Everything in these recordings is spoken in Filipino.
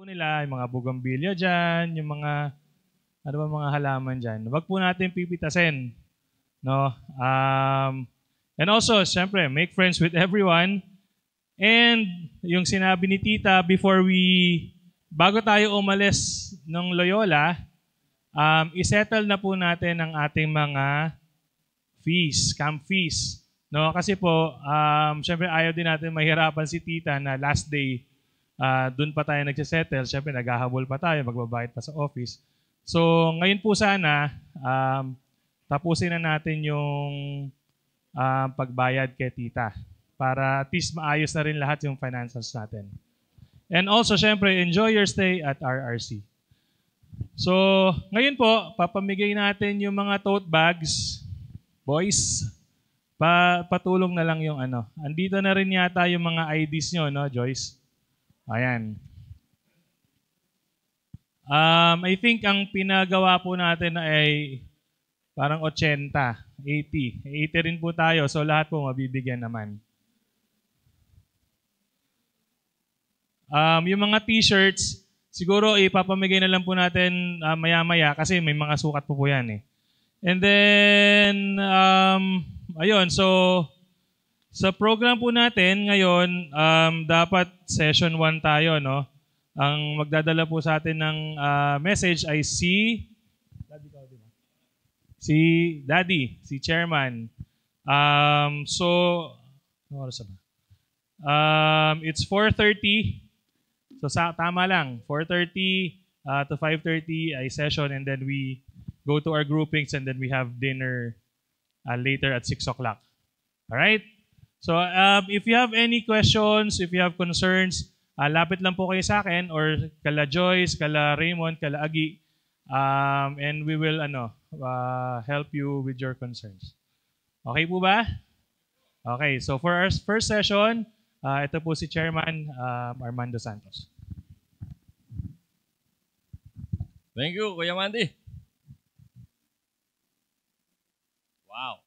po nila, yung mga bougainvillea dyan, yung mga, ano ba mga halaman dyan. Wag po natin pipitasin. No? And also, syempre, make friends with everyone. And yung sinabi ni Tita bago tayo umalis ng Loyola, isettle na po natin ang ating mga fees, camp fees. No, kasi po, syempre ayaw din natin mahirapan si Tita na last day, doon pa tayo nagsisettle. Syempre naghahabol pa tayo, magbabayad pa sa office. So ngayon po sana, tapusin na natin yung pagbayad kay Tita para at least maayos na rin lahat yung finances natin. And also, syempre, enjoy your stay at RRC. So, ngayon po, papamigay natin yung mga tote bags. Boys, patulong na lang yung ano. Andito na rin yata yung mga IDs nyo, no, Joyce? Ayan. I think ang pinagawa po natin ay parang 80, 80. 80 rin po tayo, so lahat po mabibigyan naman. Yung mga t-shirts, siguro ipapamigay na lang po natin maya-maya kasi may mga sukat po yan eh. And then, ayun, so sa program po natin ngayon, dapat session 1 tayo, no? Ang magdadala po sa atin ng message ay si Daddy, si Chairman. So, ano oras ba? It's 4:30. So tama lang, 4:30 to 5:30 ay session, and then we go to our groupings, and then we have dinner later at 6 o'clock. All right? So if you have any questions, if you have concerns, lapit lang po kayo sa akin or kala Joyce, kala Raymond, kala Agi, and we will help you with your concerns. Okay po ba? Okay, so for our first session, ito po si Chairman Armando Santos. Thank you, Kuya Mandy. Wow.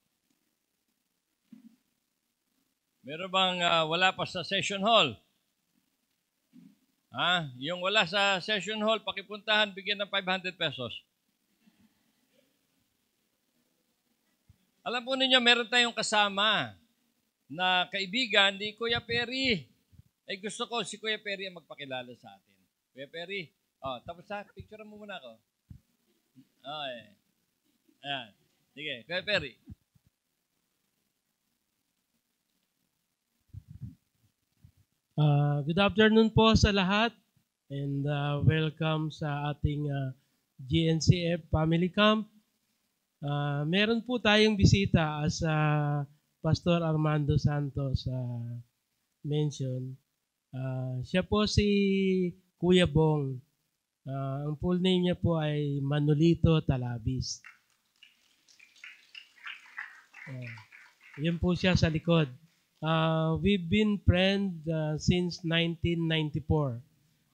Meron bang wala pa sa session hall? Yung wala sa session hall, pakipuntahan, bigyan ng 500 pesos. Alam po ninyo, meron tayong kasama na kaibigan ni Kuya Perry. Ay gusto ko si Kuya Perry ang magpakilala sa atin. Kuya Perry, tapos picture mo muna ako. Okay. Ayan. Sige, Kuya Perry. Good afternoon po sa lahat, and welcome sa ating GNCF Family Camp. Meron po tayong bisita as Pastor Armando Santos mentioned. Siya po si Kuya Bong. Ang full name niya po ay Manolito Talabis. Yun po siya sa likod. We've been friends since 1994.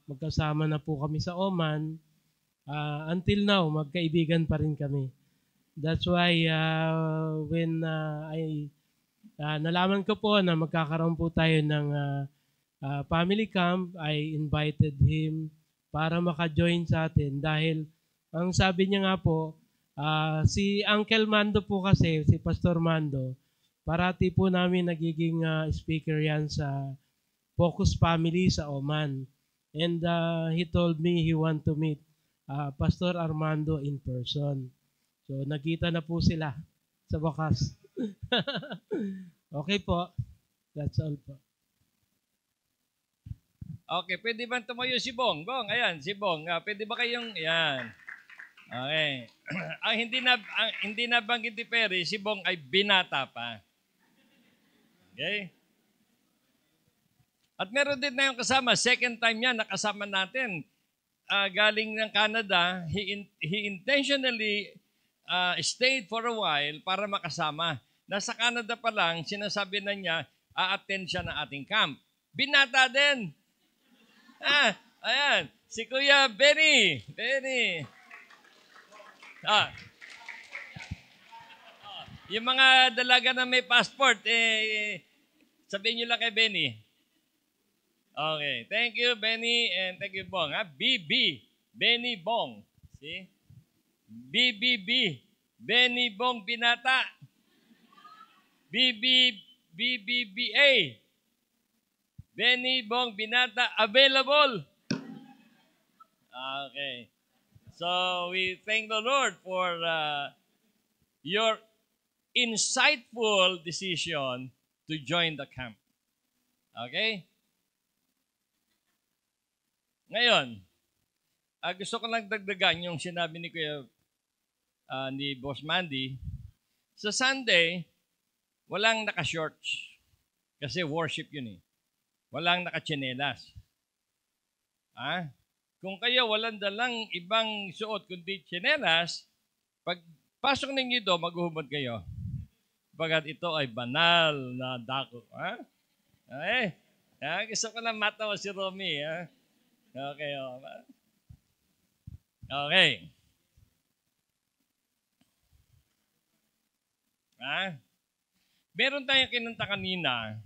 Magkasama na po kami sa Oman. Until now, magkaibigan pa rin kami. That's why when nalaman ko po na magkakaroon po tayo ng family camp, I invited him para maka-join sa atin dahil ang sabi niya nga po, si Uncle Mando po kasi, si Pastor Mando, parati po namin nagiging speaker yan sa Focus Family sa Oman. And he told me he want to meet Pastor Armando in person. So nakita na po sila sa wakas. Okay po. That's all po. Okay, pwede ba tumayo si Bong? Bong, ayan, si Bong. Pwede ba kayong, ayan. Okay. ang hindi na banggit ni Perry, si Bong ay binata pa. Okay? At meron din na yung kasama, second time niya nakasama natin. Galing ng Canada, he intentionally stayed for a while para makasama. Nasa Canada pa lang, sinasabi na niya, a-attend siya ng ating camp. Binata din. Ayan, si Kuya Benny. Yung mga dalaga na may passport, sabihin nyo lang kay Benny. Okay. Thank you, Benny, and thank you, Bong. Ha? BB. Benny Bong. See? BBB. Benny Bong Binata. BB, BBBA. Benny Bong Binata available. Okay. So we thank the Lord for your insightful decision to join the camp. Okay? Ngayon, gusto ko lang dagdagan yung sinabi ni Kuya ni Boss Mandy. Sa Sunday, walang naka-shorts. Kasi worship yun eh. Walang naka-tsinelas. Kung kayo walang dalang ibang suot kundi tsinelas, pag pasok ninyo ito, maghuhubad kayo. Bagat ito ay banal na dako. Okay? Gusto ko lang matawa si Romy. Okay. Okay. Meron tayong kinanta kanina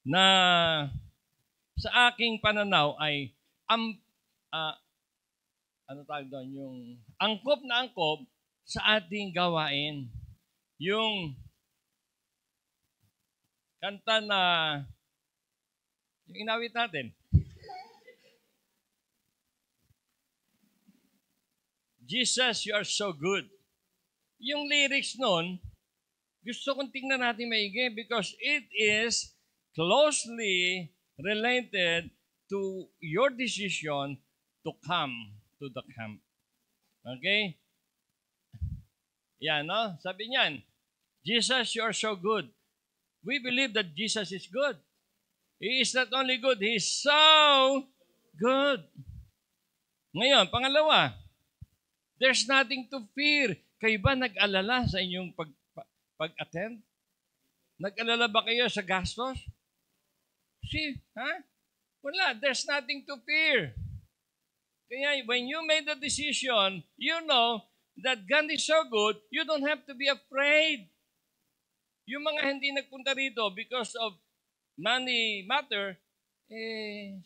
na sa aking pananaw ay ano tawag doon? Yung angkop na angkop sa ating gawain. Yung kanta na yung inawit natin. Jesus, you are so good. Yung lyrics nun, gusto kong tingnan natin maigi because it is closely related to your decision to come to the camp. Okay? Yan, no? Sabi niyan, Jesus, you are so good. We believe that Jesus is good. He is not only good, He is so good. Ngayon, pangalawa, there's nothing to fear. Kayo ba nag-alala sa inyong pag-attend? Nag-alala ba kayo sa gastos? Wala. There's nothing to fear. Kaya when you made the decision, you know that God is so good, you don't have to be afraid. Yung mga hindi nagpunta rito because of money matter,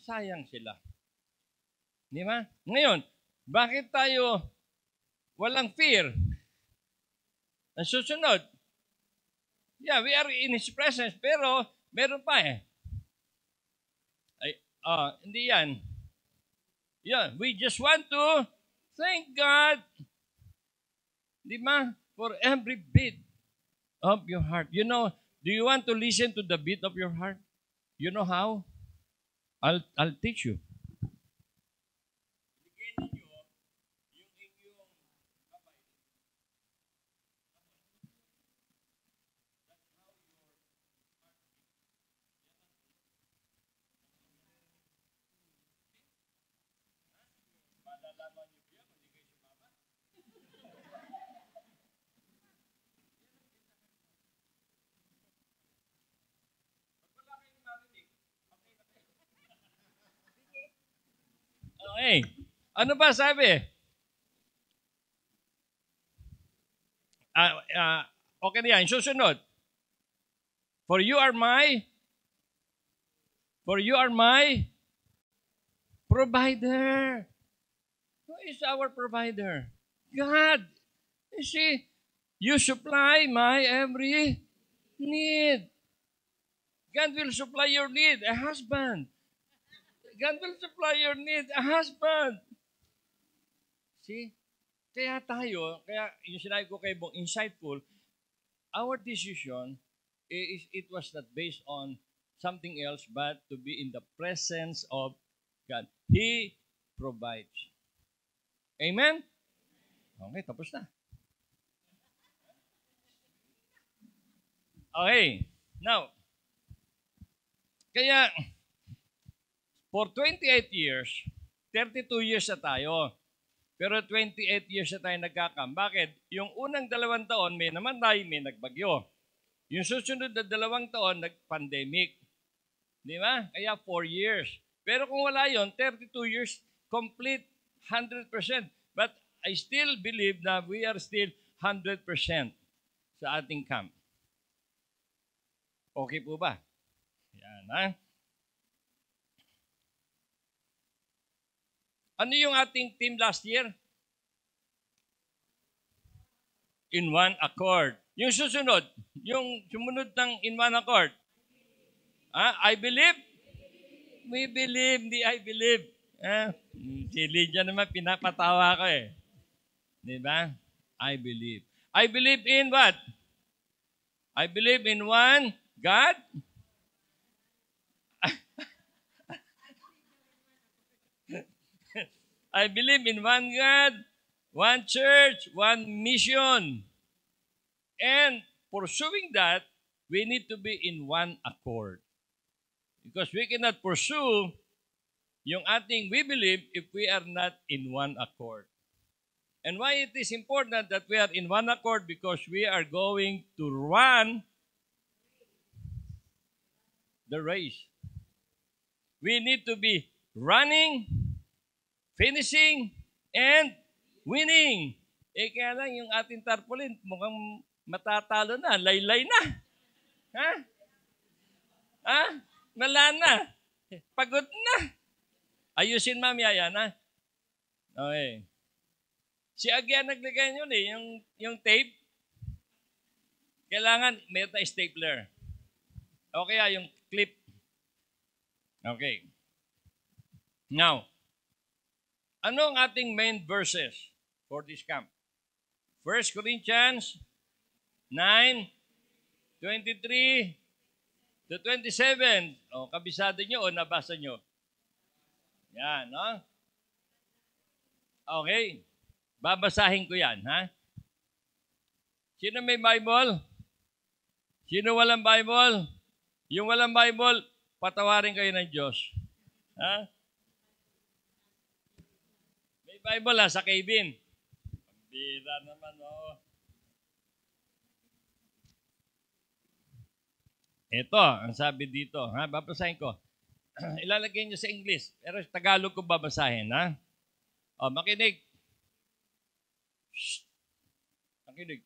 sayang sila. Di ba? Ngayon, bakit tayo walang fear? Ang susunod, we are in His presence, pero meron pa hindi yan. We just want to thank God, di ba, for every beat of your heart. You know, do you want to listen to the beat of your heart? You know how? I'll teach you. Okay. Ano ba sabi? Okay na yan. Susunod. For you are my provider. Who is our provider? God. You see, you supply my every need. God will supply your need. A husband. God will supply your need. A husband. See? Kaya yung sinabi ko kay Bong, insightful, our decision, it was not based on something else but to be in the presence of God. He provides. Amen? Okay, tapos na. Okay. Now, kaya, for 28 years, 32 years na tayo. Pero 28 years na tayo nagkakam. Bakit? Yung unang 2 taon, may namatay, may nagbagyo. Yung susunod na 2 taon, nag-pandemic. Di ba? Kaya 4 years. Pero kung wala yon, 32 years, complete 100%. But I still believe na we are still 100% sa ating camp. Okay po ba? Yan, ha? Ano yung ating team last year? In one accord. Yung susunod, yung sumunod ng in one accord. I believe? We believe, hindi I believe. Si Lydia naman, pinapatawa ko eh. Di ba? I believe. I believe in what? I believe in one God. I believe in one God, one church, one mission. And pursuing that, we need to be in one accord. Because we cannot pursue yung ating we believe if we are not in one accord. And why it is important that we are in one accord? Because we are going to run the race. We need to be running, finishing, and winning. Kaya lang yung ating tarpaulin, mukhang matatalo na, laylay na. Ha? Ha? Wala na. Pagod na. Ayusin mamaya yan, ha? Okay. Si Agya naglagay yun eh, yung tape. Kailangan may stapler. O kaya yung clip. Okay. Now, ano ang ating main verses for this camp? 1 Corinthians 9:23 to 27. O, kabisado nyo o nabasa nyo? Yan, no? Okay. Babasahin ko yan, ha? Sino may Bible? Sino walang Bible? Yung walang Bible, patawarin kayo ng Diyos. Ha? May Bible ha, sa cabin. Pambira naman, oh. Ito, ang sabi dito, ha? Babasahin ko. Ilalagay nyo sa English, pero Tagalog ko babasahin, ha? O, makinig. Shh. Makinig.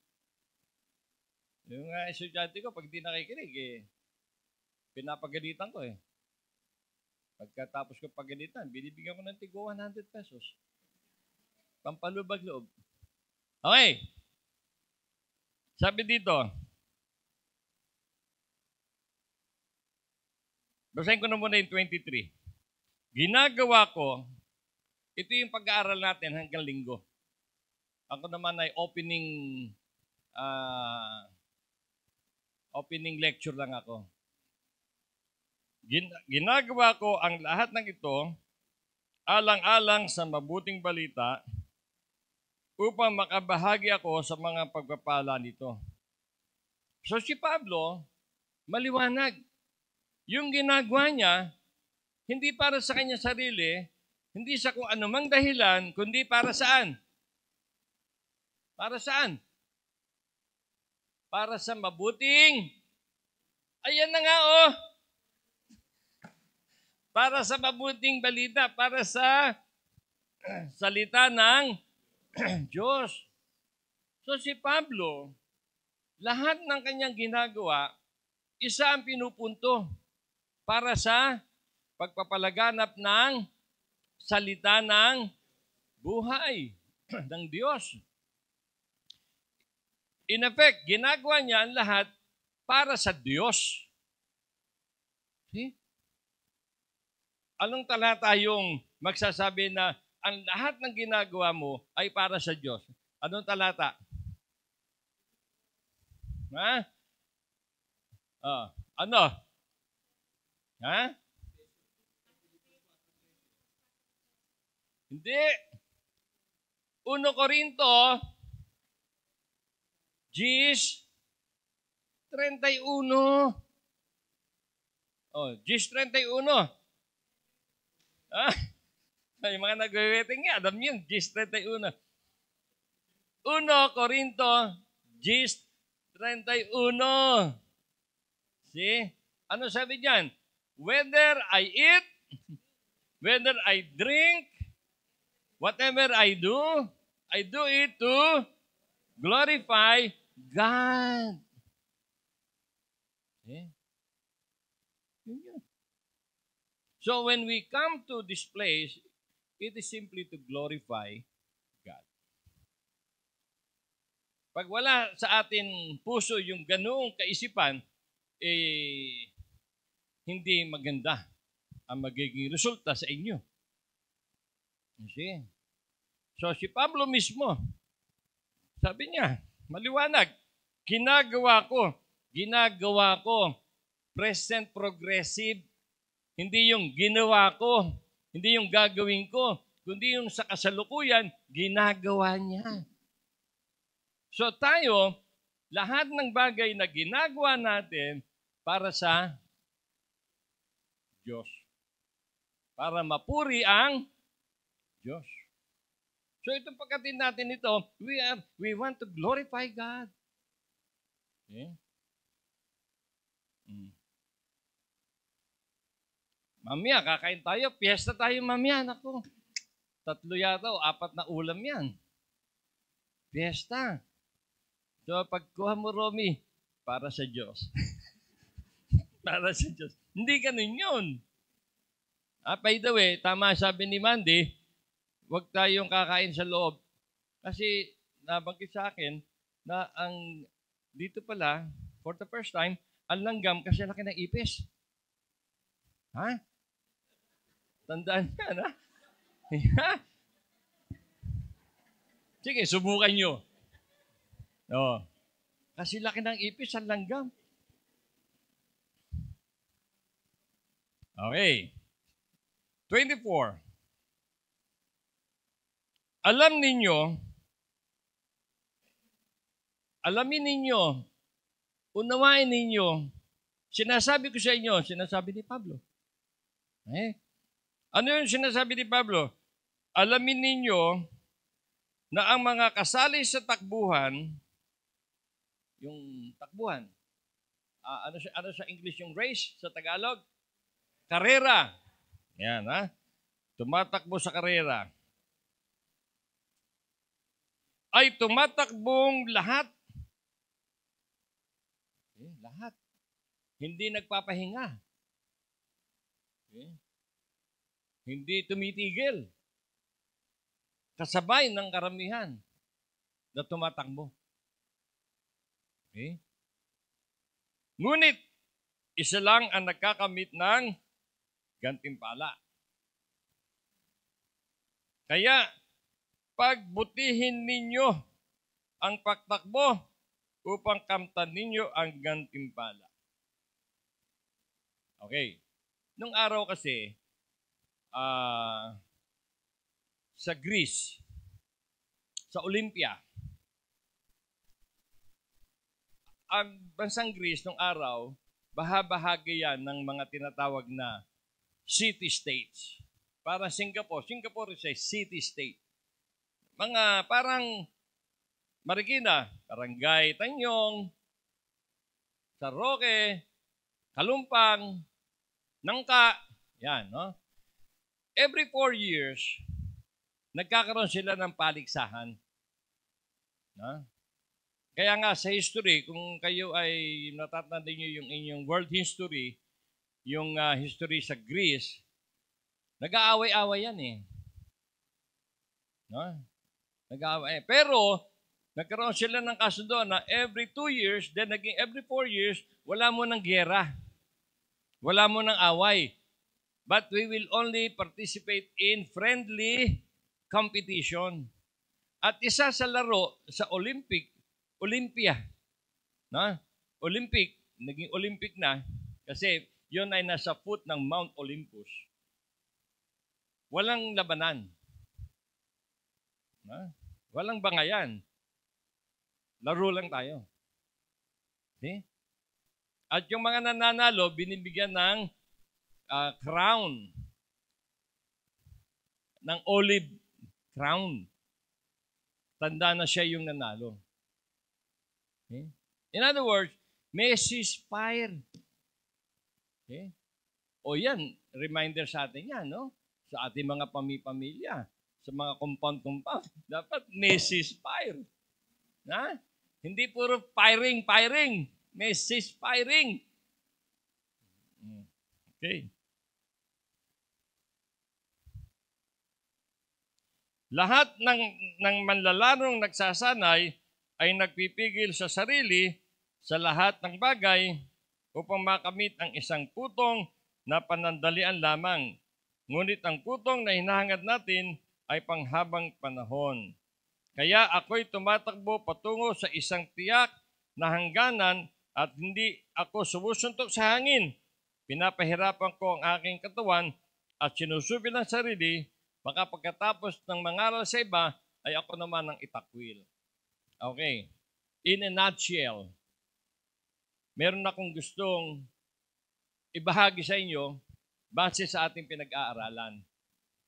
Yung estudyante ko, pag di nakikinig, pinapagalitan ko eh. Pagkatapos ko pagalitan, binibigyan ko ng tigo 100 pesos. Pampalubag loob. Okay. Sabi dito, basahin ko na muna yung 23. Ginagawa ko, ito yung pag-aaral natin hanggang linggo. Ako naman ay opening lecture lang ako. Ginagawa ko ang lahat ng ito alang-alang sa mabuting balita upang makabahagi ako sa mga pagpapala nito. So si Pablo, maliwanag. Yung ginagawa niya, hindi para sa kanya sarili, hindi sa kung anumang dahilan, kundi para saan? Para saan? Para sa mabuting, ayan na nga oh, para sa mabuting balita, para sa salita ng Diyos. So si Pablo, lahat ng kanyang ginagawa, isa ang pinupunto para sa pagpapalaganap ng salita ng buhay ng Diyos. In effect, ginagawa niya ang lahat para sa Diyos. See? Anong talata yung magsasabi na ang lahat ng ginagawa mo ay para sa Diyos? Anong talata? Ha? Ano? Ha? Hindi. 1 Corinto 10:31. Oh, 10:31. Yung mga nag-waiting nga, alam yun, 10:31. 1 Corinto 10:31. See? Ano sabi diyan? Whether I eat, whether I drink, whatever I do it to glorify God. See? So when we come to this place, It is simply to glorify God. Pag wala sa atin puso yung ganoong kaisipan, hindi maganda ang magiging resulta sa inyo. See? So si Pablo mismo, sabi niya, maliwanag, ginagawa ko, present progressive, hindi yung ginawa ko, hindi yung gagawin ko, kundi yung sa kasalukuyan, ginagawa niya. So tayo, lahat ng bagay na ginagawa natin para sa Diyos. Para mapuri ang Diyos. So itong pagkatin natin ito, we want to glorify God. Okay? Mamaya, kakain tayo. Piyesta tayo mamaya. Naku, 3 yata o 4 na ulam yan. Piyesta. So pagkuha mo, Romy, para sa Diyos. Para sa Diyos. Hindi ganun yun. By the way, tama sabi ni Mandy, huwag tayong kakain sa loob. Kasi nabanggit sa akin na dito pala, for the first time, ang langgam kasi laki ng ipis. Ha? Tandaan yan, ha? Sige, subukan nyo. Oh. Kasi laki ng ipis ang langgam. Okay. 24. Alamin ninyo, unawain ninyo, sinasabi ko sa inyo, sinasabi ni Pablo. Ano yung sinasabi ni Pablo? Alamin ninyo na ang mga kasali sa takbuhan, yung takbuhan, ano sa English yung race, sa Tagalog? Karera. Yan, ha? Tumatakbo sa karera. Ay tumatakbong lahat. Lahat. Hindi nagpapahinga. Hindi tumitigil. Kasabay ng karamihan na tumatakbo. Ngunit, isa lang ang nagkakamit ng gantimpala. Kaya, pagbutihin ninyo ang pagtakbo upang kamtan ninyo ang gantimpala. Okay. Nung araw kasi, sa Greece, sa Olympia, ang bansang Greece nung araw, bahagi yan ng mga tinatawag na city-states. Para Singapore is a city-state. Mga parang Marikina, Barangay Tanyong, San Roque, Kalumpang, Nangka, yan, no? Every 4 years, nagkakaroon sila ng paligsahan. No? Kaya nga sa history, kung kayo ay natatandaan niyo yung inyong world history, yung history sa Greece, nag-aaway-away yan eh. No? Nag-aaway. Pero, nagkaroon sila ng kasundo na every 2 years, then naging every 4 years, wala mo ng giyera. Wala mo ng away. But we will only participate in friendly competition. At isa sa laro sa Olympia. No? Olympic, naging Olympic na kasi yun ay nasa foot ng Mount Olympus. Walang labanan. No? Walang bangayan. Laro lang tayo. Okay? At yung mga nananalo, binibigyan ng crown. Ng olive crown. Tanda na siya yung nanalo. Okay? In other words, may ceasefire. Okay? O yan, reminder sa atin yan, no? Sa ating mga pamilya, sa mga compound. Dapat may ceasefire. Na? Hindi puro firing. May ceasefiring. Okay. Lahat ng manlalarong nagsasanay ay nagpipigil sa sarili sa lahat ng bagay upang makamit ang isang putong na panandalian lamang. Ngunit ang putong na hinahangad natin ay panghabang panahon. Kaya ako'y tumatakbo patungo sa isang tiyak na hangganan at hindi ako sumusuntok sa hangin. Pinapahirapan ko ang aking katawan at sinusubi ng sarili, baka pagkatapos ng mangaral sa iba, ay ako naman ang itakwil. Okay. In a nutshell, meron akong gustong ibahagi sa inyo base sa ating pinag-aaralan.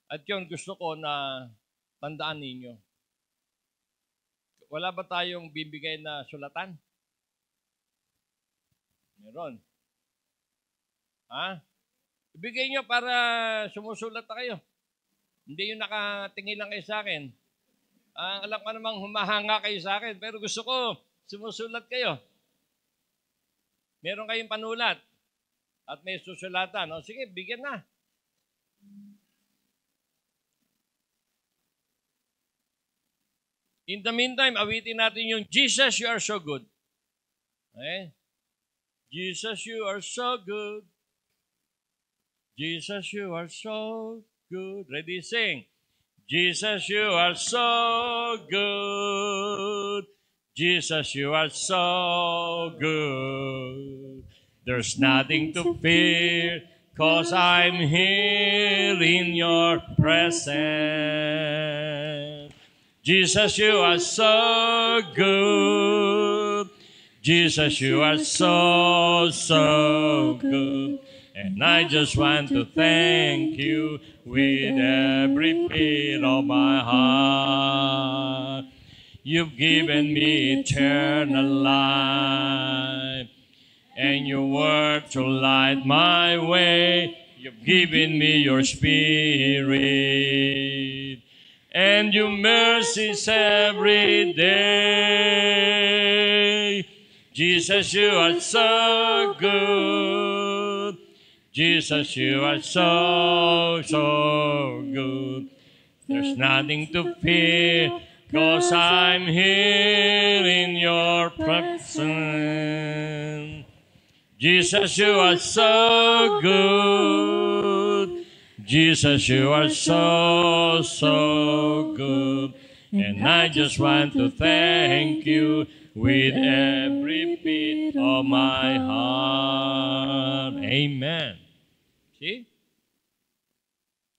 At yun, gusto ko na tandaan ninyo. Wala ba tayong bibigay na sulatan? Meron. Ha? Ibigay nyo para sumusulat na kayo. Hindi yung nakatingin lang kayo sa akin. Alam ko namang humahanga kayo sa akin, pero gusto ko sumusulat kayo. Meron kayong panulat at may susulatan. O sige, bigyan na. In the meantime, awitin natin yung Jesus, you are so good. Okay? Jesus, you are so good. Jesus, you are so good. Ready, sing. Jesus, you are so good. Jesus, you are so good. There's nothing to fear, 'cause I'm here in your presence. Jesus, you are so good. Jesus, you are so good. And I just want to thank you with every beat of my heart. You've given me eternal life, and your word to light my way. You've given me your spirit, and your mercies every day. Jesus, you are so good. Jesus, you are so good. There's nothing to fear, 'cause I'm here in your presence. Jesus, you are so good. Jesus, you are so good. And I just want to thank you with every beat of my heart. Amen. See?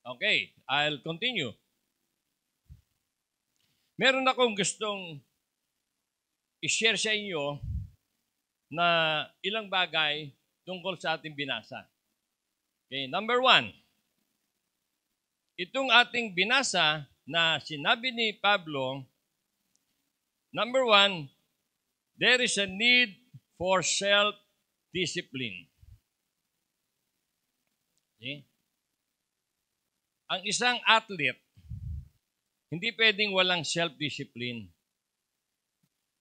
Okay, I'll continue. Meron akong gustong i-share sa inyo na ilang bagay tungkol sa ating binasa. Okay, number 1. Itong ating binasa na sinabi ni Pablo, number 1, there is a need for self-discipline. Okay? Ang isang athlete, hindi pwedeng walang self-discipline.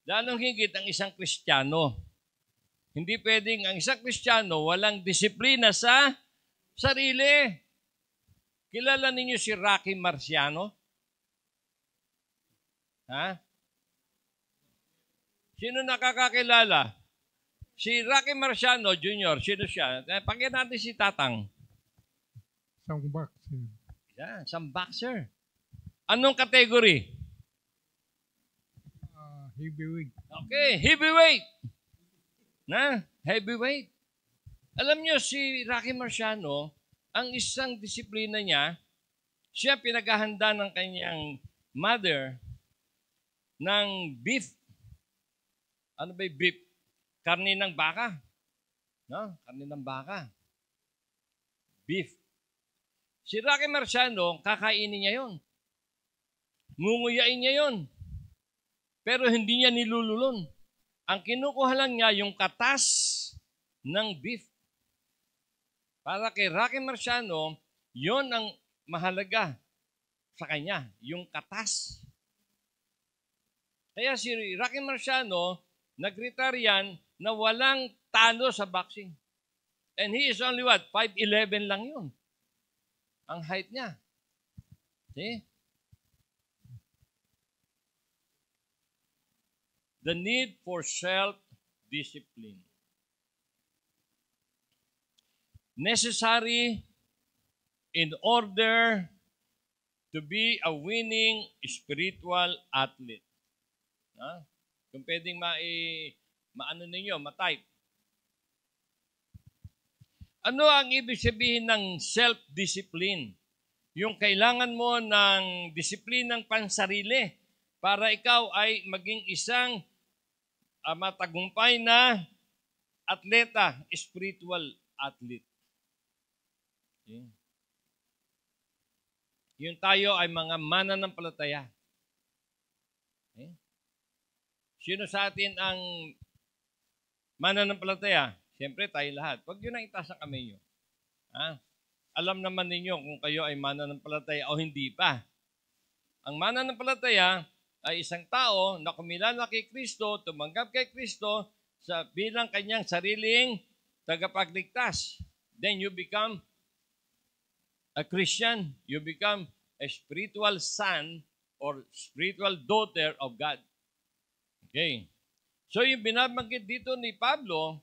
Lalong higit ang isang Kristiyano. Hindi pwedeng ang isang Kristiyano walang disiplina sa sarili. Kilala ninyo si Rocky Marciano? Ha? Sino nakakakilala? Si Rocky Marciano Jr., sino siya? Pakita natin si Tatang. Isang boxer. Yeah, isang boxer. Anong category? Heavyweight. Okay, heavyweight. Na, heavyweight. Alam nyo, si Rocky Marciano, ang isang disiplina niya, siya pinaghahanda ng kanyang mother ng beef. Ano ba yung beef? Karne ng baka. No? Karne ng baka. Beef. Si Rocky Marciano, kakainin niya yon. Ngunguyain niya yon. Pero hindi niya nilululon. Ang kinukuha lang niya yung katas ng beef. Para kay Rocky Marciano, yon ang mahalaga sa kanya, yung katas. Kaya si Rocky Marciano, nag-retire yan na walang talo sa boxing. And he is only what? 5'11 lang yun. Ang height niya. See? the need for self-discipline. Necessary in order to be a winning spiritual athlete. Kung pwedeng maano ninyo, ma-type. Ano ang ibig sabihin ng self-discipline? Yung kailangan mo ng disiplinang pansarili para ikaw ay maging isang matagumpay na atleta, spiritual athlete. Okay. Yung tayo ay mga mananampalataya. Okay. Sino sa atin ang mananampalataya? Siyempre, tayo lahat. Huwag nyo na itaas ang kamay nyo. Alam naman ninyo kung kayo ay mananampalataya o hindi pa. Ang mananampalataya ay isang tao na kumilala kay Kristo, tumanggap kay Kristo bilang kanyang sariling tagapagligtas. Then you become a Christian. You become a spiritual son or spiritual daughter of God. Okay. So yung binabanggit dito ni Pablo,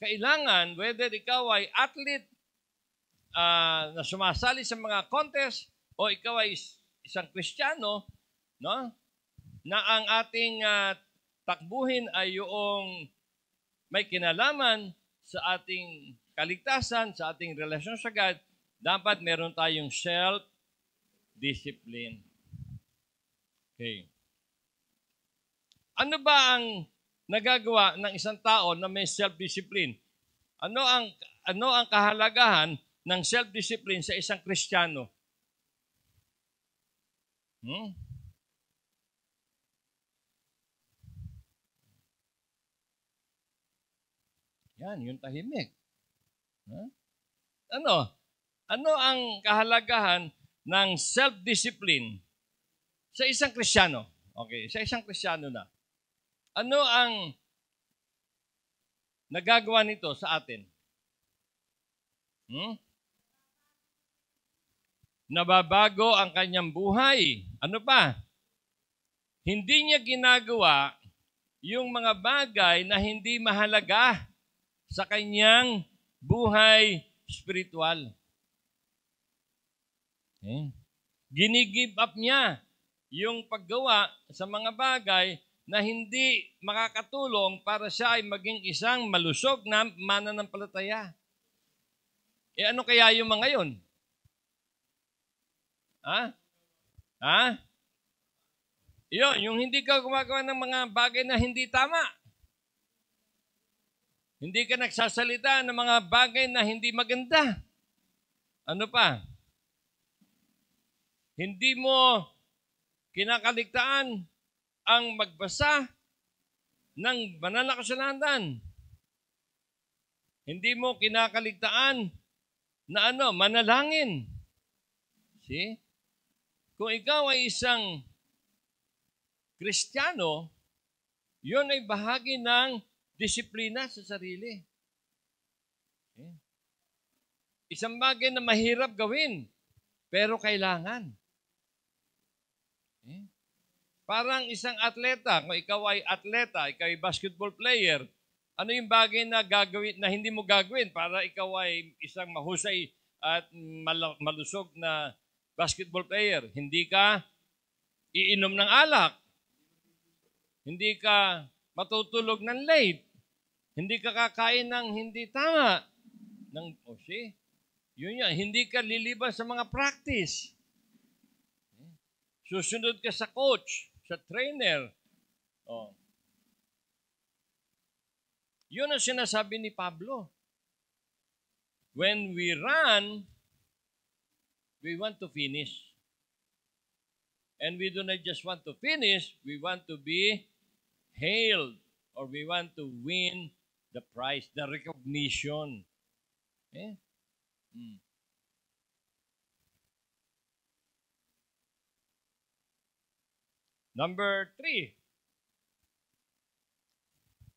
kailangan, whether ikaw ay athlete na sumasali sa mga contest o ikaw ay isang Kristiyano, no? Na ang ating takbuhin ay yung may kinalaman sa ating kaligtasan, sa ating relasyon sa God, dapat meron tayong self-discipline. Okay. Ano ba ang nagagawa ng isang tao na may self-discipline? Ano ang kahalagahan ng self-discipline sa isang Kristiyano? Yan, yung tahimik. Ano ang kahalagahan ng self-discipline sa isang Kristiyano? Okay, sa isang Kristiyano na. Ano ang nagagawa nito sa atin? Nababago ang kanyang buhay. Ano pa? Hindi niya ginagawa yung mga bagay na hindi mahalaga sa kanyang buhay spiritual. Okay. Ginigive up niya yung paggawa sa mga bagay na hindi makakatulong para siya ay maging isang malusog na mananampalataya. Ano kaya yung mga yun? Yun, yung hindi ka gumagawa ng mga bagay na hindi tama. Hindi ka nagsasalita ng mga bagay na hindi maganda. Ano pa? Hindi mo kinakaligtaan ang magbasa ng banal na kasulatan. Hindi mo kinakaligtaan na manalangin. See? Kung ikaw ay isang Kristiyano, yun ay bahagi ng disiplina sa sarili. Okay? Isang bagay na mahirap gawin, pero kailangan. Okay? Parang isang atleta, kung ikaw ay atleta, ikaw ay basketball player, ano yung bagay na gagawin na hindi mo gagawin para ikaw ay isang mahusay at malusog na basketball player? Hindi ka iinom ng alak. Hindi ka matutulog ng late. Hindi ka kakain ng hindi tama. Yun yan. Hindi ka liliban sa mga practice. Susunod ka sa coach, sa trainer. Yun ang sinasabi ni Pablo. When we run, we want to finish. And we do not just want to finish, we want to be hailed or we want to win the prize, the recognition. Okay? Number 3.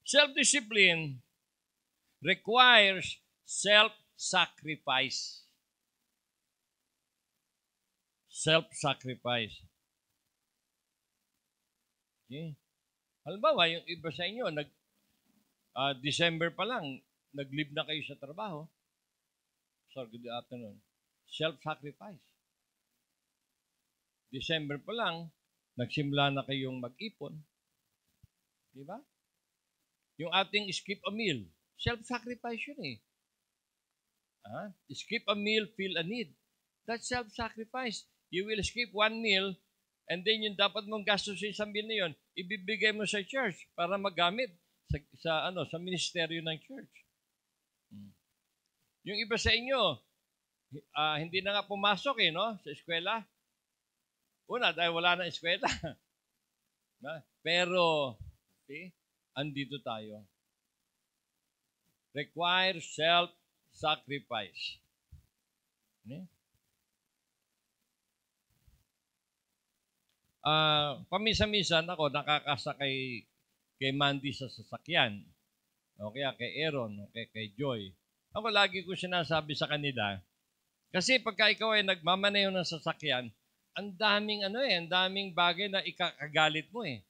Self-discipline requires self-sacrifice. Self-sacrifice. Okay? Halimbawa, yung iba sa inyo, December pa lang, nag-leave na kayo sa trabaho. Sorry, good afternoon. Self-sacrifice. December pa lang, nagsimula na kayong mag-ipon. Di ba? Yung ating skip a meal, self-sacrifice yun eh. Skip a meal, feel a need. That's self-sacrifice. You will skip one meal, and then yung dapat mong gastos sa isang meal na yun, ibibigay mo sa church para magamit sa ministeryo ng church. Yung iba sa inyo, hindi na nga pumasok no, sa eskwela. Una, dahil wala na eskwela. Pero, andito tayo. Require self-sacrifice. Pamisa-misan ako nakakasakay kay Mandy sa sasakyan. O kaya kay Aaron, o kay Joy. Ako lagi ko sinasabi sa kanila, kasi pagka ikaw ay nagmamaneho ng sasakyan, ang daming bagay na ikakagalit mo eh.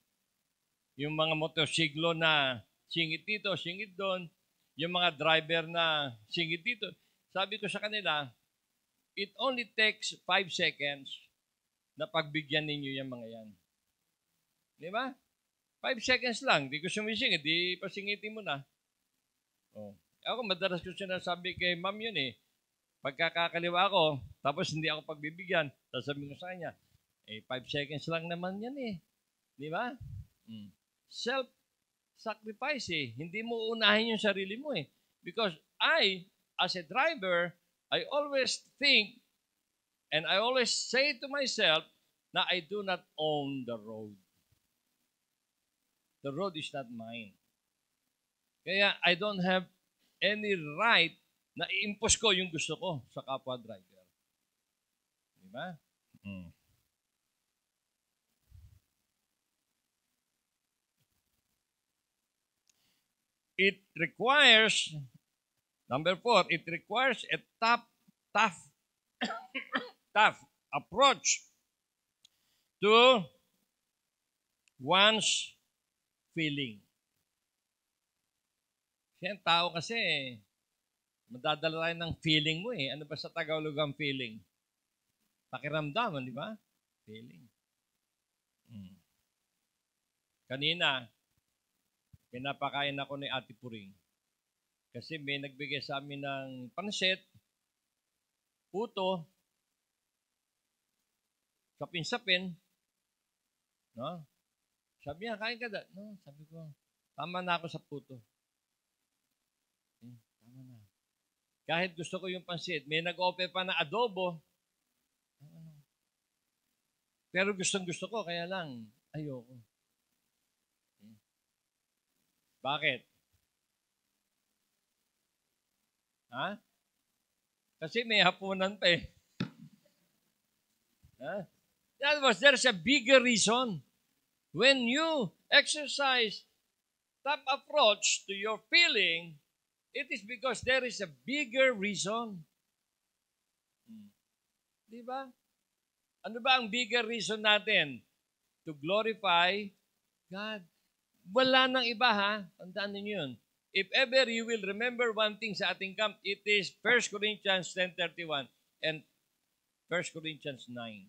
Yung mga motosiklo na singit dito, singit doon, yung mga driver na singit dito. Sabi ko sa kanila, it only takes 5 seconds na pagbigyan ninyo yung mga yan. Di ba? 5 seconds lang. Di ko sumisingit, di pasingitin mo na. Ako, madalas ko sinasabi kay ma'am yun eh. Pagkakakaliwa ako, tapos hindi ako pagbibigyan, sasabihin ko sa kanya, 5 seconds lang naman yan eh. Di ba? Self-sacrifice eh. Hindi mo unahin yung sarili mo eh. Because as a driver, I always think and I always say to myself na I do not own the road. The road is not mine. Kaya I don't have any right na i-impose ko yung gusto ko sa kapwa driver. Diba? It requires, number 4, it requires a tough approach to one's feeling. Kasi ang tao kasi, madadala tayo ng feeling mo eh. Ano ba sa Tagalog ang feeling? Pakiramdaman, di ba? Feeling. Kanina, pinapakain ako ni Ate Puring. Kasi may nagbigay sa amin ng pansit, puto, sapin-sapin. No? Sabi niya, kain ka da. No, sabi ko, tama na ako sa puto. Tama na. Kahit gusto ko yung pansit, may nag-offer pa na adobo. Pero gustong-gusto ko, kaya lang, ayoko. Bakit? Kasi may hapunan pa eh. In other words, there's a bigger reason. When you exercise tough approach to your feeling, it is because there is a bigger reason. Di ba? Ano ba ang bigger reason natin? To glorify God. Wala nang iba ha. Tandaan ninyo yun. If ever you will remember one thing sa ating camp, it is 1 Corinthians 10:31 and 1 Corinthians 9.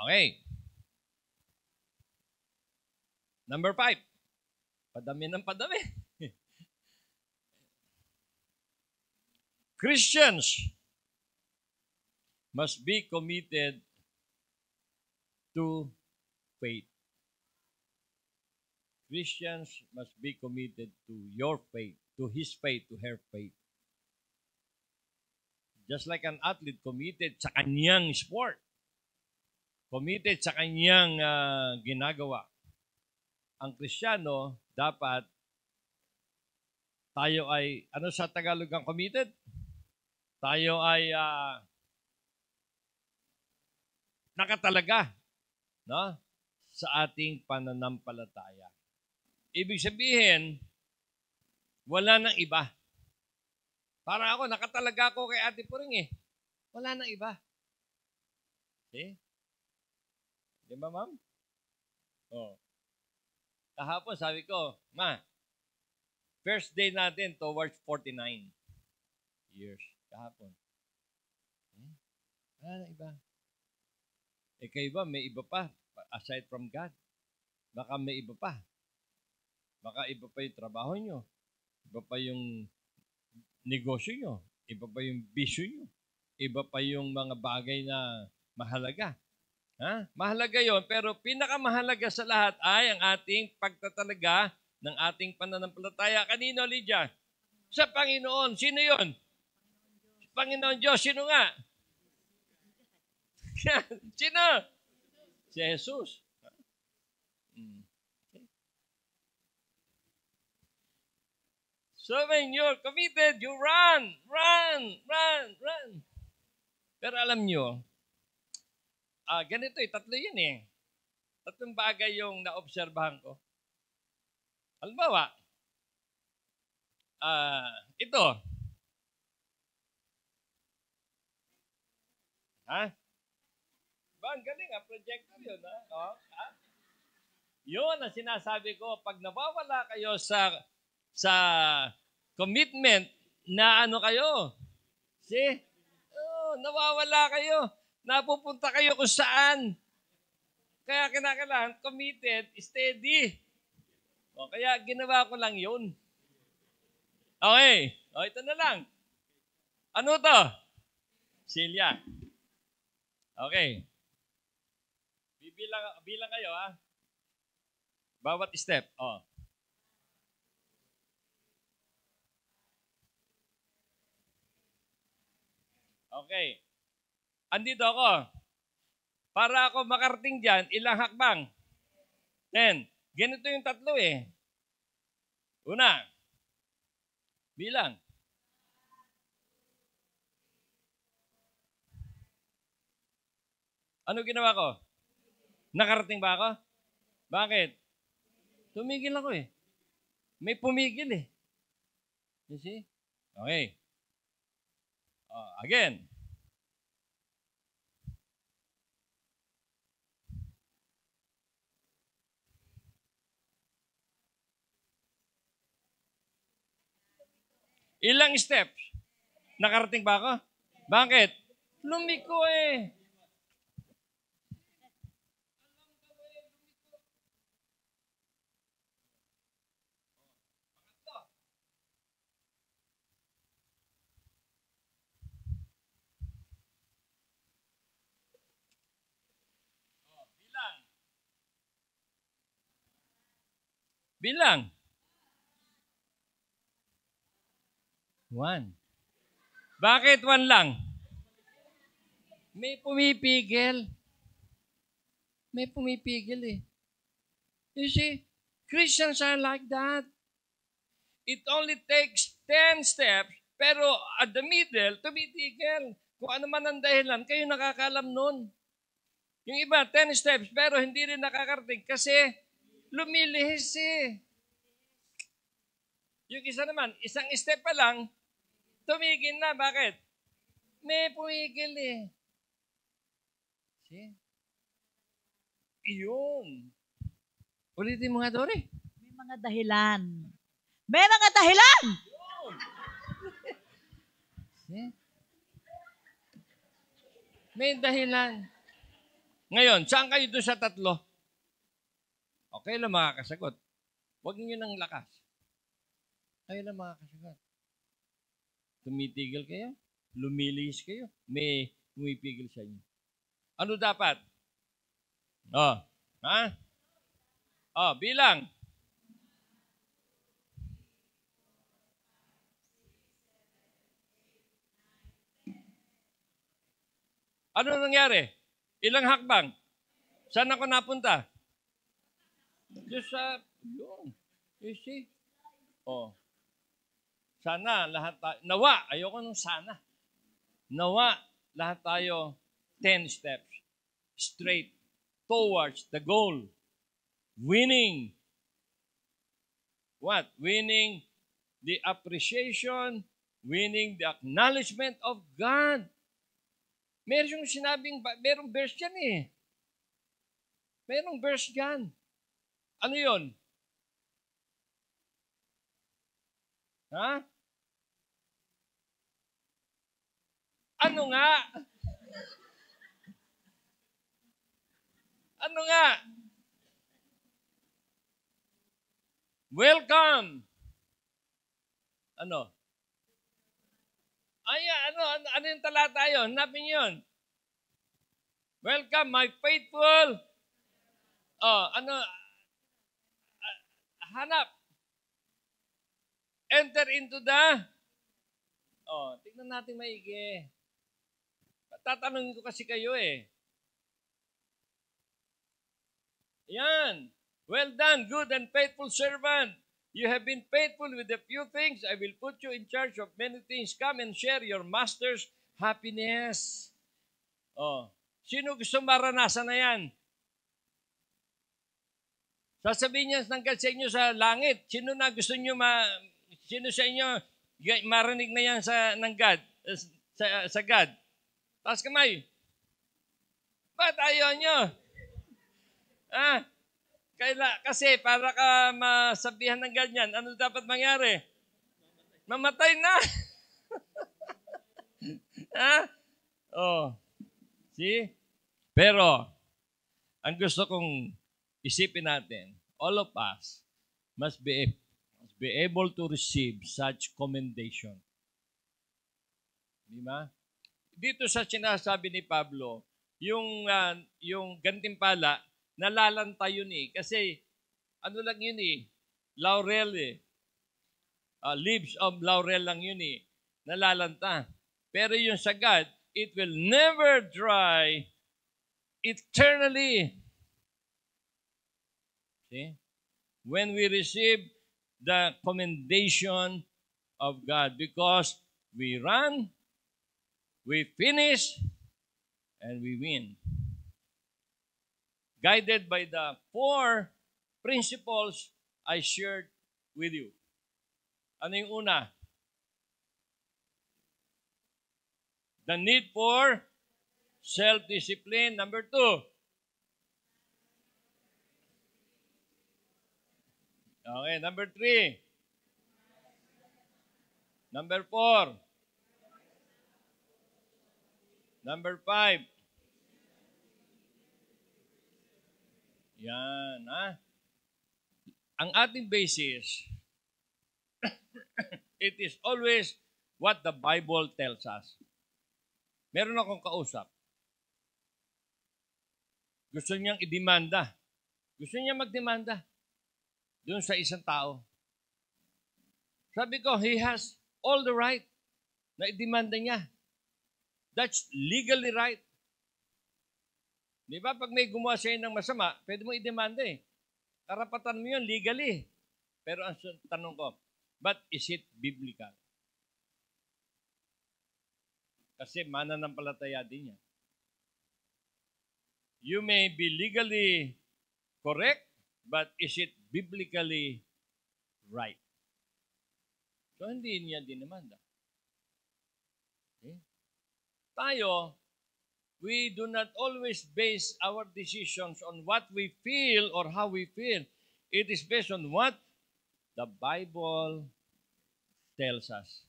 Okay. Number 5. Padami ng padami. Christians must be committed to faith. Christians must be committed to your faith, to his faith, to her faith. Just like an athlete committed sa kanyang sport, committed sa kanyang ginagawa. Ang Kristiyano, dapat tayo ay, ano sa Tagalog ang committed? Tayo ay nakatalaga, no? Sa ating pananampalataya. Ibig sabihin, wala nang iba. Para ako, nakatalaga ako kay Ate Puring eh. Wala nang iba. See? Di ba, ma'am? Oh. Kahapon, sabi ko, Ma, first day natin towards 49 years. Kahapon. Wala na iba. Kayo ba, may iba pa, aside from God? Baka may iba pa. Baka iba pa yung trabaho nyo. Iba pa yung negosyo nyo. Iba pa yung bisyo nyo. Iba pa yung mga bagay na mahalaga. Ha? Mahalaga yon, pero pinakamahalaga sa lahat ay ang ating pagtatalaga ng ating pananampalataya. Kanino, Lydia? Sa Panginoon. Sino yon? Sa Panginoon Diyos. Sino nga? Sino? Si Jesus. So when you're committed, you run. Pero alam nyo, ganito tatlo yun eh. Tatlong bagay yung naobserbahan ko. Halimbawa, ito. Ha? Ba, ang galing projector yun ha? Oh, ha? Yun ang sinasabi ko, pag nawawala kayo sa commitment na ano kayo, see? Oh, nawawala kayo. Napupunta kayo kung saan. Kaya kinakailangan committed, steady. O, kaya ginawa ko lang yun. Okay. O, ito na lang. Ano to? Silya. Okay. Bilang kayo, ha? Bawat step. O. Okay. Andito ako. Para ako makarating dyan, ilang hakbang? 10. Ganito yung tatlo eh. Una. Bilang. Ano ginawa ko? Nakarating ba ako? Bakit? Tumigil ako eh. May pumigil eh. You see? Okay. Again. Ilang steps? Nakarating ba ako? Bakit? Lumiko eh. Bilang. 1. Bakit 1 lang? May pumipigil. May pumipigil eh. You see, Christians are like that. It only takes 10 steps, pero at the middle, tumitigil. Kung ano man ang dahilan, kayo nakakalam nun. Yung iba, 10 steps, pero hindi rin nakakarating kasi lumilihis eh. Yung isa naman, isang step pa lang, tumigil na. Bakit? May pumigil eh. See? Iyon. Ulitin mo nga, Dory. May mga dahilan. May mga dahilan! See? May dahilan. Ngayon, saan kayo doon sa tatlo? Okay lang makakasagot. Huwag niyo nang lakas. Kayo lang makakasagot. Tumitigil kayo? Lumilihis kayo? May pumipigil sa inyo. Ano dapat? Ha? Bilang. Ano nangyari? Ilang hakbang? Saan ako napunta? Just yun. You see? Sana lahat tayo, nawa, ayoko nung sana. Nawa, lahat tayo 10 steps straight towards the goal. Winning. What? Winning the appreciation, winning the acknowledgement of God. Merong sinabing, merong verse dyan eh. Merong verse dyan. Ano yon? Ha? Ano nga? Ano nga? Welcome. Ano? Ay, ano yung talata yun? Hanapin yun. Welcome, my faithful. Hanap. Enter into the, tignan natin maigi. Tatanungin ko kasi kayo eh. Yan. Well done, good and faithful servant. You have been faithful with a few things. I will put you in charge of many things. Come and share your master's happiness. Sino gusto maranasan na yan? Sasabihin niya ng God sa inyo sa langit. Sino na gusto niyo sino sa inyo marinig na yan ng God? Sa God? Taas kamay. Ba't ayaw nyo? Kasi para ka masabihan ng ganyan, ano dapat mangyari? Mamatay na. See? Pero, ang gusto kong isipin natin, all of us must be able to receive such commendation. Di ba? Dito sa sinasabi ni Pablo, yung gantimpala, nalalanta yun eh. Kasi, ano lang yun eh, laurel eh. Leaves of laurel lang yun eh. Nalalanta. Pero yung sa God, it will never dry eternally. See? When we receive the commendation of God, because we run, we finish, and we win. Guided by the 4 principles I shared with you. Ano yung una? The need for self-discipline. Number 2. Okay, number 3. Number 4. Number 5. Yan, ha? Ang ating basis, it is always what the Bible tells us. Meron akong kausap. Gusto niyang idemanda. Gusto niya magdemanda doon sa isang tao. Sabi ko, he has all the right na idemanda niya. That's legally right. Di ba? Pag may gumawa sa'yo ng masama, pwede mo idemanda eh. Karapatan mo yun legally. Pero ang tanong ko, but is it biblical? Kasi mananampalataya din yan. You may be legally correct, but is it biblically right? So, hindi niya dinamanda. Okay? Tayo, we do not always base our decisions on what we feel or how we feel. It is based on what the Bible tells us.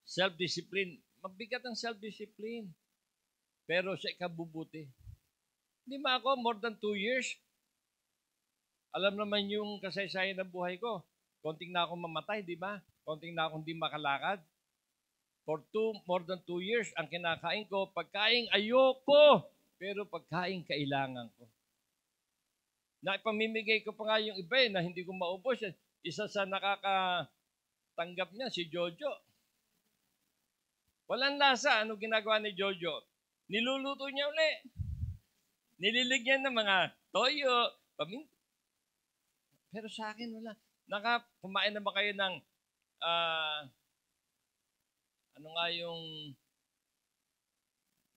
Self-discipline. Mabigat ang self-discipline. Pero sa ikabubuti. Hindi ba ako, more than 2 years, alam naman yung kasaysayan ng buhay ko. Konting na akong mamatay, di ba? Konting na akong di makalakad. For more than 2 years, ang kinakain ko, pagkain ayoko, pero pagkain kailangan ko. Naipamimigay ko pa nga yung iba na hindi ko maubos. Isa sa nakakatanggap niya, si Jojo. Walang lasa. Ano ginagawa ni Jojo? Niluluto niya uli. Nililigyan ng mga toyo, paminta. Pero sa akin, wala. Kumain na ba kayo ng ano nga yung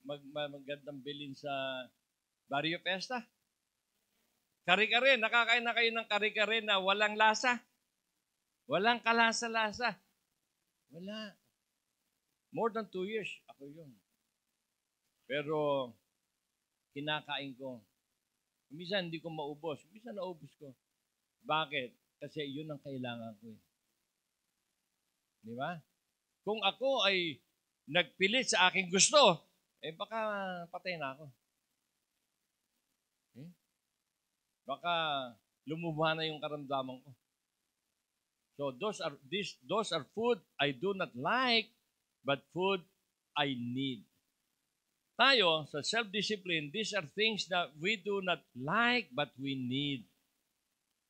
magandang bilin sa Barrio Fiesta? Kare-kare. Nakakain na kayo ng kare-kare na walang lasa? Walang kalasa-lasa? Wala. More than 2 years, ako yun. Pero kinakain ko. Minsan hindi ko maubos. Minsan naubos ko. Bakit? Kasi yun ang kailangan ko. Di ba? Kung ako ay nagpilit sa aking gusto, baka patay na ako. Baka lumubuhan na yung karamdaman ko. So those are food I do not like, but food I need. Tayo, sa self-discipline, these are things that we do not like, but we need.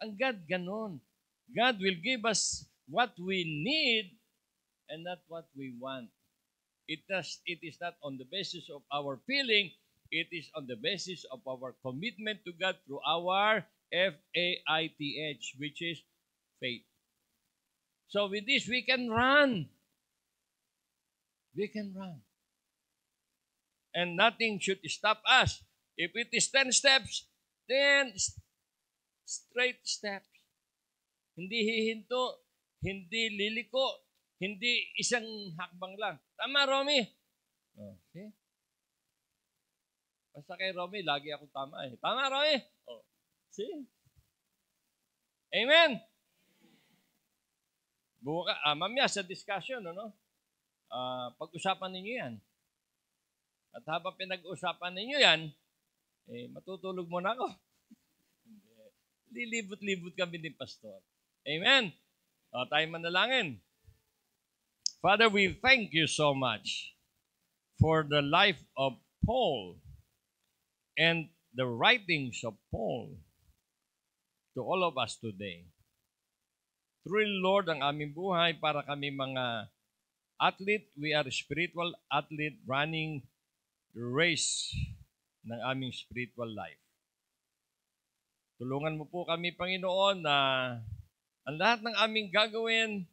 Ang God, ganon. God will give us what we need and not what we want. It is not on the basis of our feeling. It is on the basis of our commitment to God through our FAITH, which is faith. So with this, we can run. We can run. And nothing should stop us. If it is 10 steps, then straight steps. Hindi hihinto, hindi liliko, hindi isang hakbang lang. Tama, Romy? Okay. Basta kay Romy, lagi ako tama eh. Tama, Romy? See? Amen? Mamaya sa discussion, pag-usapan ninyo yan. At habang pinag-usapan ninyo yan, matutulog muna ako. Lilibot-libot kami ni Pastor. Amen? Tayo manalangin. Father, we thank you so much for the life of Paul and the writings of Paul to all of us today. Truly, Lord, ang aming buhay para kami mga athlete, we are spiritual athlete running the race ng aming spiritual life. Tulungan mo po kami, Panginoon, na ang lahat ng aming gagawin,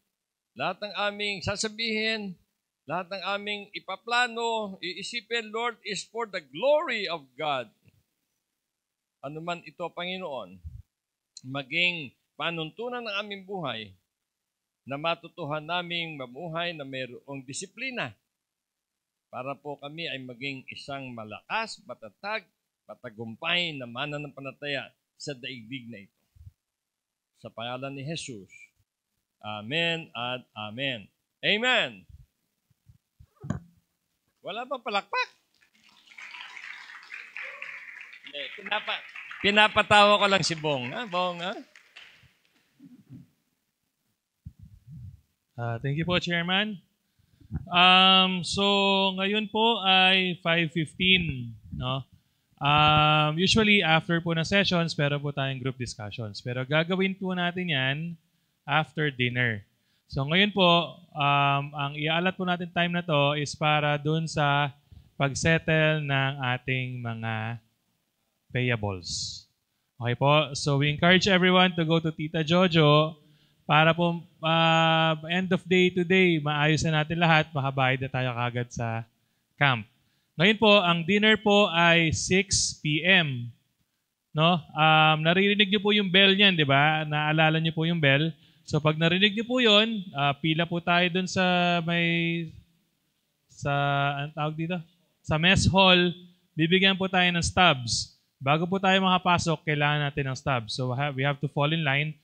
lahat ng aming sasabihin, lahat ng aming ipaplano, iisipin, Lord, is for the glory of God. Ano man ito, Panginoon, maging panuntunan ng aming buhay na matutuhan naming mamuhay na mayroong disiplina para po kami ay maging isang malakas, matatag, matagumpay na mananampalataya sa daigdig na ito. Sa pangalan ni Jesus. Amen at amen. Amen. Wala bang palakpak? Pinapatawa ko lang si Bong. Bong, ha? Thank you po, Chairman. So, ngayon po ay 5:15, no? Usually, after po ng sessions, pero po tayong group discussions. Pero gagawin po natin yan after dinner. So, ngayon po, ang iaalat po natin time na to is para dun sa pag-settle ng ating mga payables. Okay po? So, we encourage everyone to go to Tita Jojo para po end of day today, maayos na natin lahat, makabayad na tayo kagad sa camp. Ngayon po, ang dinner po ay 6 p.m. No? Naririnig niyo po yung bell niyan, di ba? Naalala niyo po yung bell. So pag narinig niyo po yun, pila po tayo dun sa anong tawag dito? Sa mess hall, bibigyan po tayo ng stubs. Bago po tayo makapasok, kailangan natin ng stubs. So we have to fall in line.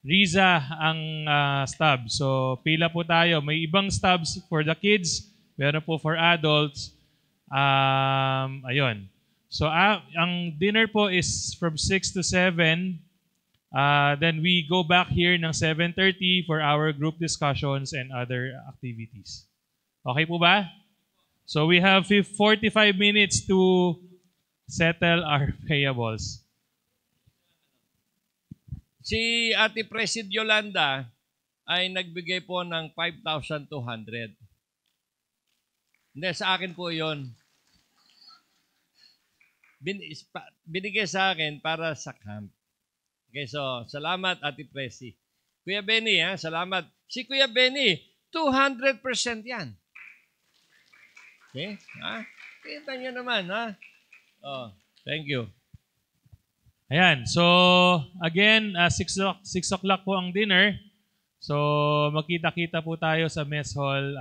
Riza ang stub. So, pila po tayo. May ibang stubs for the kids. Meron po for adults. Ayun. So, ang dinner po is from 6 to 7. Then we go back here ng 7:30 for our group discussions and other activities. Okay po ba? So, we have 45 minutes to settle our payables. Si Ate Presid Yolanda ay nagbigay po ng 5,200. Hindi, sa akin po yun. Binigay sa akin para sa camp. Okay, so salamat Ate Presi. Kuya Benny, salamat. Si Kuya Benny, 200% yan. Okay? Kita nyo naman, ha? Thank you. Ayan. So, again, 6 o'clock po ang dinner. So, magkita-kita po tayo sa mess hall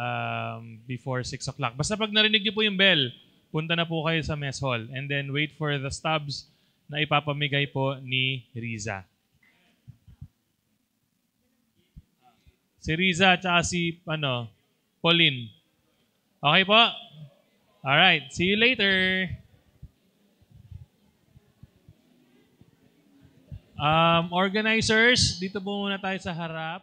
before 6 o'clock. Basta pag narinig niyo po yung bell, punta na po kayo sa mess hall. And then wait for the stubs na ipapamigay po ni Riza. Si Riza at si Pauline. Okay po? Alright, see you later. Organizers, dito po muna tayo sa harap.